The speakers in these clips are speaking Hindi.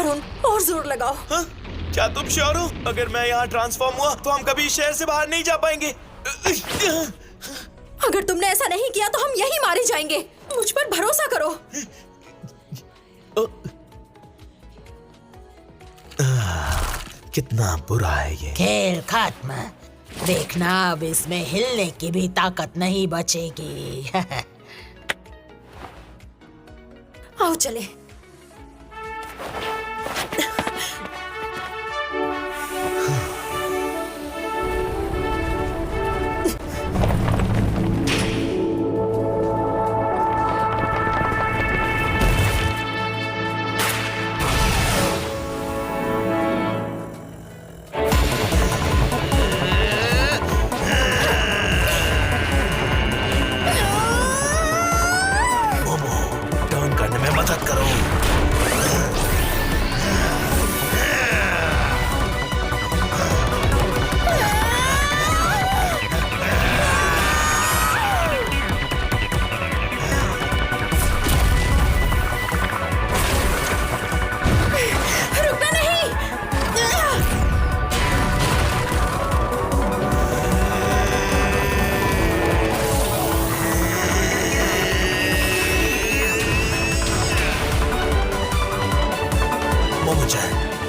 वरुण और जोर लगाओ। हाँ? क्या तुम श्योर हो? अगर मैं यहाँ ट्रांसफॉर्म हुआ तो हम कभी शहर से बाहर नहीं जा पाएंगे। अगर तुमने ऐसा नहीं किया तो हम यहीं मारे जाएंगे। मुझ पर भरोसा करो। कितना बुरा है ये। खेल खत्म। देखना अब इसमें हिलने की भी ताकत नहीं बचेगी। आओ चले।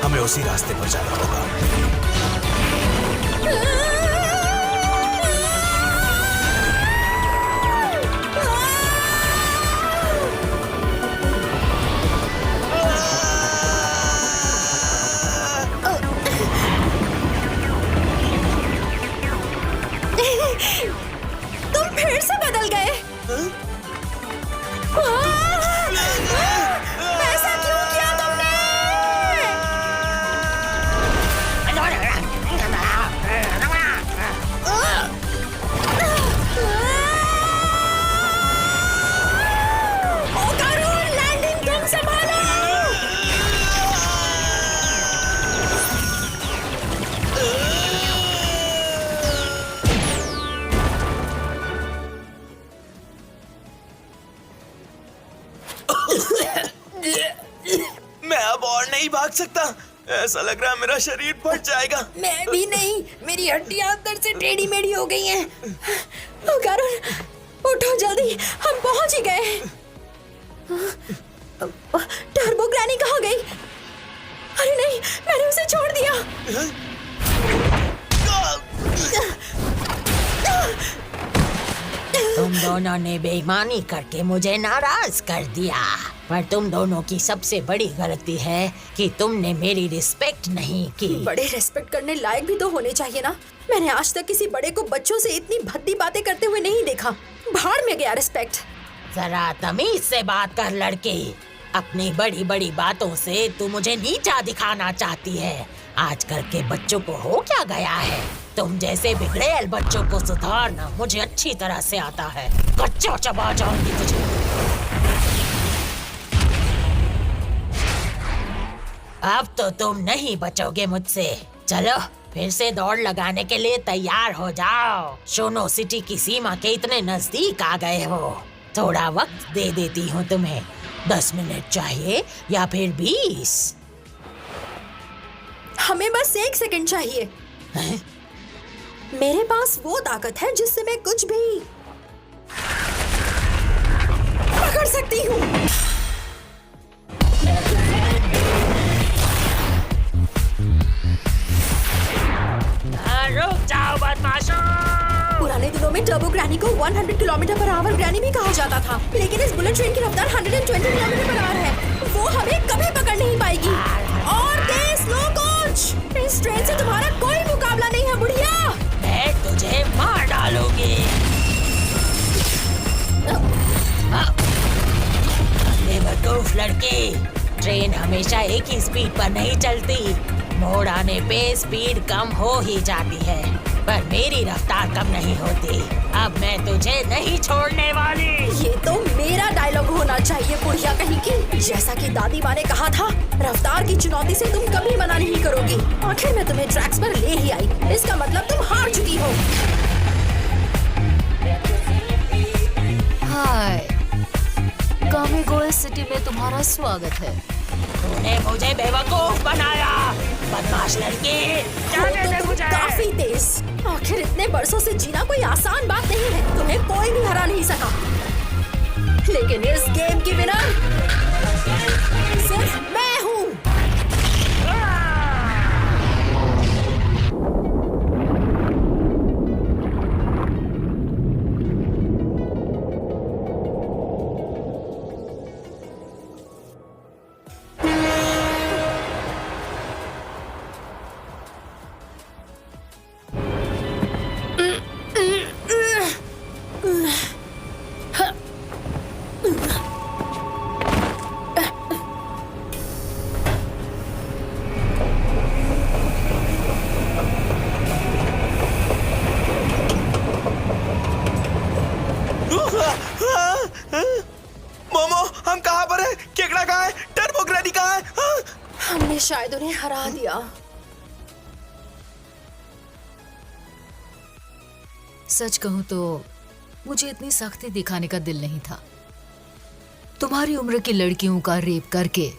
हमें उसी रास्ते पर जाना होगा। तुम फिर से बदल गए। ऐसा क्यों किया तुमने? लैंडिंग तुम संभालो। मैं अब और नहीं भाग सकता। ऐसा लग रहा है मेरा शरीर फट जाएगा। मैं भी नहीं। मेरी हड्डियां अंदर से टेढ़ी मेढ़ी हो गई हैं। करुण, उठो जल्दी, हम पहुंच ही गए। टर्बो ग्रैनी कहाँ गई? अरे नहीं, मैंने उसे छोड़ दिया। तुम दोनों ने बेईमानी करके मुझे नाराज कर दिया, पर तुम दोनों की सबसे बड़ी गलती है कि तुमने मेरी रिस्पेक्ट नहीं की। बड़े रिस्पेक्ट करने लायक भी तो होने चाहिए ना। मैंने आज तक किसी बड़े को बच्चों से इतनी भद्दी बातें करते हुए नहीं देखा। भाड़ में गया रिस्पेक्ट। जरा तमीज से बात कर लड़की। अपनी बड़ी बड़ी बातों से तू मुझे नीचा दिखाना चाहती है। आजकल के बच्चों को हो क्या गया है? तुम जैसे बिगड़ेल बच्चों को सुधारना मुझे अच्छी तरह से आता है। कच्चा चबा जाऊंगी तुझे। अब तो तुम नहीं बचोगे मुझसे। चलो फिर से दौड़ लगाने के लिए तैयार हो जाओ। शोनो सिटी की सीमा के इतने नजदीक आ गए हो। थोड़ा वक्त दे देती हूँ तुम्हें। 10 मिनट चाहिए या फिर 20? हमें बस 1 सेकंड चाहिए। हैं? मेरे पास वो ताकत है जिससे मैं कुछ भी पकड़ सकती हूँ। रुक जाओ बदमाशों! पुराने दिनों में टर्बो ग्रैनी को 100 किलोमीटर पर आवर ग्रैनी भी कहा जाता था, लेकिन इस बुलेट ट्रेन की रफ्तार 120 किलोमीटर पर आवर है। वो हमें कभी पकड़ नहीं पाएगी। और तेज स्लो कोच, इस ट्रेन से तुम्हारा कोई मुकाबला नहीं है बुढ़िया। मैं तुझे मार डालूंगी। बेवकूफ लड़की, ट्रेन हमेशा एक ही स्पीड पर नहीं चलती। मोड़ आने पे स्पीड कम हो ही जाती है, पर मेरी रफ्तार कम नहीं होती। अब मैं तुझे नहीं छोड़ने वाली। ये तो मेरा डायलॉग होना चाहिए बुढ़िया कहीं की। जैसा कि दादी माँ ने कहा था, रफ्तार की चुनौती से तुम कभी मना नहीं करोगी। आखिर मैं तुम्हें ट्रैक्स पर ले ही आई, इसका मतलब तुम हार चुकी हो। हाय, कामी गोल पेरिस सिटी में तुम्हारा स्वागत है। तूने मुझे बेवकूफ बनाया, बदमाश लड़की। जाने दे तुम मुझे। काफी तेज। आखिर इतने बरसों से जीना कोई आसान बात नहीं है। तुम्हें कोई भी हरा नहीं सका। लेकिन इस गेम की विनर सिर्फ मैं हूँ। मोमो, हम कहाँ पर हैं? केकड़ा कहाँ है? टर्बो ग्रैनी कहाँ है? हाँ? हमने शायद उन्हें हरा दिया। सच कहूं तो मुझे इतनी सख्ती दिखाने का दिल नहीं था। तुम्हारी उम्र की लड़कियों का रेप करके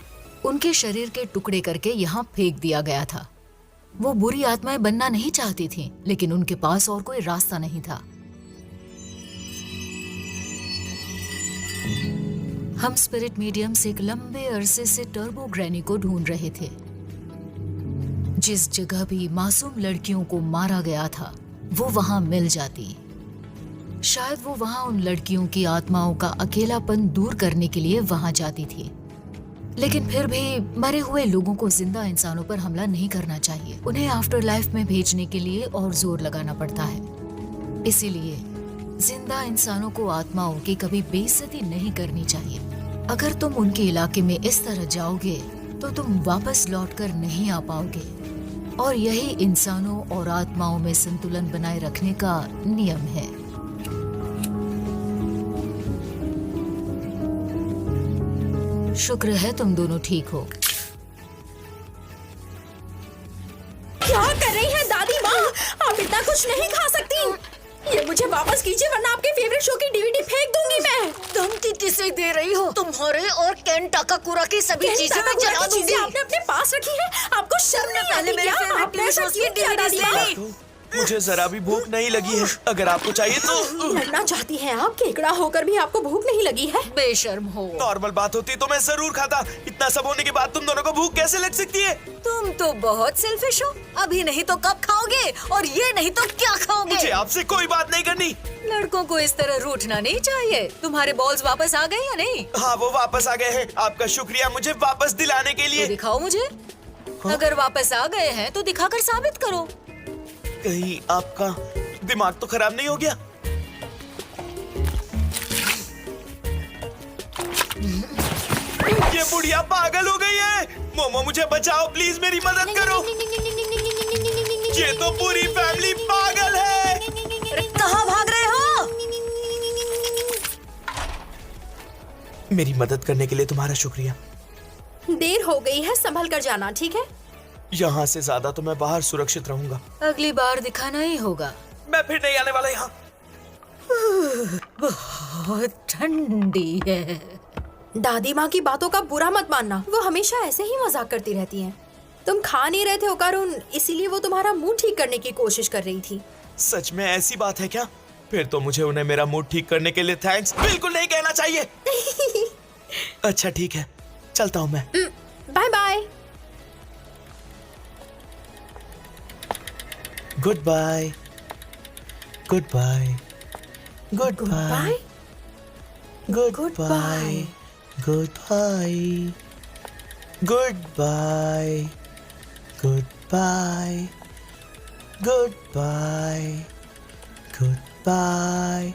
उनके शरीर के टुकड़े करके यहाँ फेंक दिया गया था। वो बुरी आत्माएं बनना नहीं चाहती थीं, लेकिन उनके पास और कोई रास्ता नहीं था। हम स्पिरिट मीडियम से एक लंबे अरसे से टर्बो ग्रैनी को ढूंढ रहे थे। जिस जगह भी मासूम लड़कियों को मारा गया था वो वहां मिल जाती। शायद वो वहां उन लड़कियों की आत्माओं का अकेलापन दूर करने के लिए वहां जाती थी। लेकिन फिर भी मरे हुए लोगों को जिंदा इंसानों पर हमला नहीं करना चाहिए। उन्हें आफ्टर लाइफ में भेजने के लिए और जोर लगाना पड़ता है। इसीलिए जिंदा इंसानों को आत्माओं की कभी बेइज्जती नहीं करनी चाहिए। अगर तुम उनके इलाके में इस तरह जाओगे तो तुम वापस लौटकर नहीं आ पाओगे। और यही इंसानों और आत्माओं में संतुलन बनाए रखने का नियम है। शुक्र है तुम दोनों ठीक हो। क्या कर रही है दादी माँ? आप इतना कुछ नहीं खा सकती। ये मुझे वापस कीजिए वरना आपके फेवरेट शो की डीवीडी फेंक दूंगी मैं। धमकी किसे दे रही हो? तुम्हारे और केन टाकाकुरा की सभी चीजें मैं जला दूंगी। आपने अपने पास रखी है, आपको शर्म नहीं आती मेरे क्या? फेवरेट आपने ऐसा टीवी क्यों किया दादी माँ? ली। मुझे जरा भी भूख नहीं लगी है। अगर आपको चाहिए तो। लड़ना चाहती हैं आप? केकड़ा होकर भी आपको भूख नहीं लगी है? बेशर्म हो। नॉर्मल बात होती तो मैं जरूर खाता। इतना सब होने के बाद तुम दोनों को भूख कैसे लग सकती है? तुम तो बहुत सेल्फिश हो। अभी नहीं तो कब खाओगे, और ये नहीं तो क्या खाओगे? मुझे आपसे कोई बात नहीं करनी। लड़कों को इस तरह रूठना नहीं चाहिए। तुम्हारे बॉल्स वापस आ गए या नहीं? हाँ, वो वापस आ गए हैं। आपका शुक्रिया मुझे वापस दिलाने के तो लिए। दिखाओ मुझे। अगर वापस आ गए हैं तो दिखाकर साबित करो। कहीं आपका दिमाग तो खराब नहीं हो गया? ये बुढ़िया पागल हो गई है। मोमो, मुझे बचाओ प्लीज, मेरी मदद करो। ये तो पूरी फैमिली पागल है। अरे कहाँ भाग रहे हो? मेरी मदद करने के लिए तुम्हारा शुक्रिया। देर हो गई है, संभल कर जाना, ठीक है? यहाँ से ज्यादा तो मैं बाहर सुरक्षित रहूंगा। अगली बार दिखाना ही होगा। मैं फिर नहीं आने वाला यहाँ। बहुत ठंडी है। दादी माँ की बातों का बुरा मत मानना, वो हमेशा ऐसे ही मजाक करती रहती हैं। तुम खा नहीं रहे थे ओकारुन, इसीलिए वो तुम्हारा मुंह ठीक करने की कोशिश कर रही थी। सच में ऐसी बात है क्या? फिर तो मुझे उन्हें मेरा मूड ठीक करने के लिए थैंक्स बिल्कुल नहीं कहना चाहिए। अच्छा ठीक है, चलता हूँ मैं। Bye bye. Goodbye. Goodbye. Goodbye. Goodbye. Goodbye. Goodbye. Goodbye. Goodbye. Good bye.